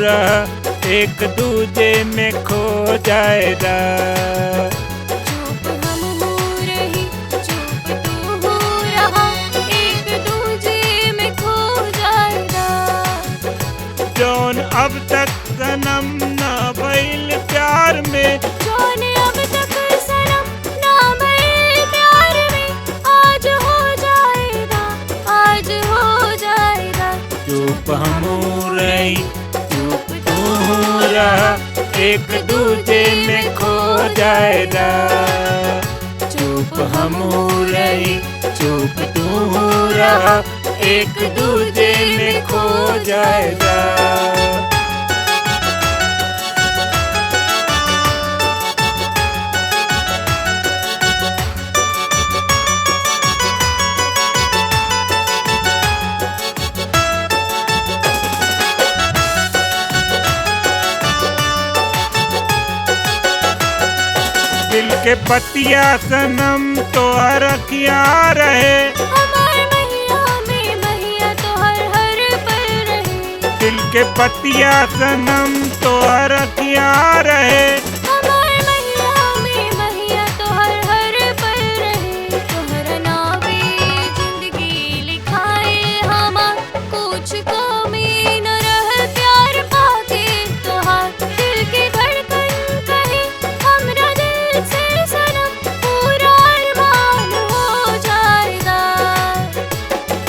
रह एक दूजे में खो जाएगा। चुप हम हो रही चुप तू हो रहा, एक दूजे में खो जाएगा। जौन अब तक सनम ना भइल प्यार में, जौन अब तक सनम ना भइल प्यार में, आज हो जाएगा, आज हो जाएगा। चुप हम रही चुप तू रह एक दूजे में खो जाएगा। चुप हम रही चुप तू रह एक दूजे में खो जाएगा। दिल के पतिया सनम तो रखिया रहे, हमार मैया में मैया तो हर पल रहे। दिल के पतिया सनम तो रखिया रहे। हमार मैया में मैया तो हर पल रहे। तोहरा नावे जिंदगी लिखाए हमार, कुछ कमी न रह प्यार पाके तोहार। दिल की धड़कन कहे हमरा दिल से सनम, पूरा अरमान हो जाएगा।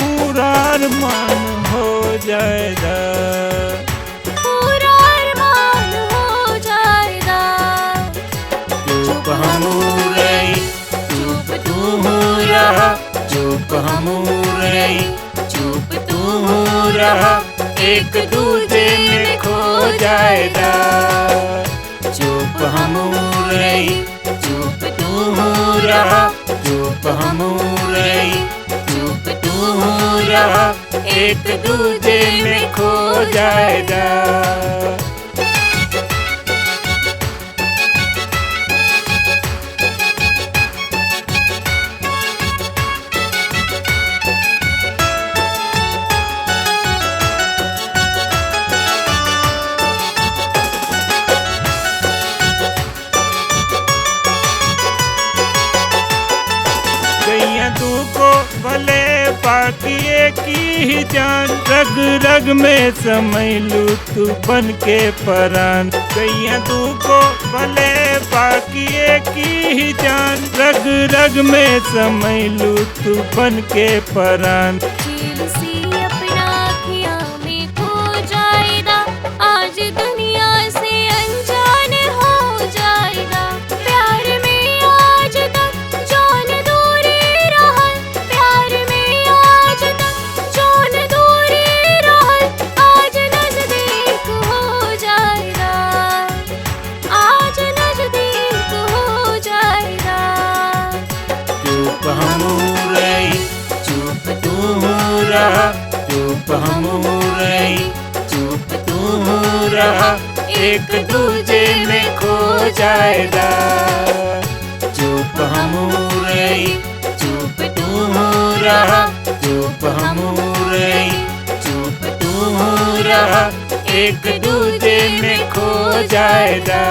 पूरा अरमान हो जाएगा। पूरा अरमान हो जाएगा। चुप हम रही चुप तू रह चुप हम रही चुप तू रह एक दूजे में खो जाएगा। चुप हम रही चुप तू रह चुप हम रही चुप तू रह एक दूजे में खो जाएगा। गैया तू को भले बाकी एक ही जान, रग रग में समैलू तू बन के परान। गैया तू को भले बाकी एक ही जान, रग रग में समैलू तू बन के परान। झील सी अपना अखियाँ में खो जाएगा, आज दुनिया से अनजान हो जाएगा। प्यार में आज तक जौन दूरी रहल, प्यार में आज तक जौन दूरी रहल, आज नजदीक हो जाएगा, आज नजदीक हो जाएगा। चुप हम रही चुप तू रह चुप हम रही चुप तू रह एक दूजे में खो जाएगा। चुप हम रही चुप तू रह चुप हम रही चुप तू रह एक दूजे में खो जाएगा।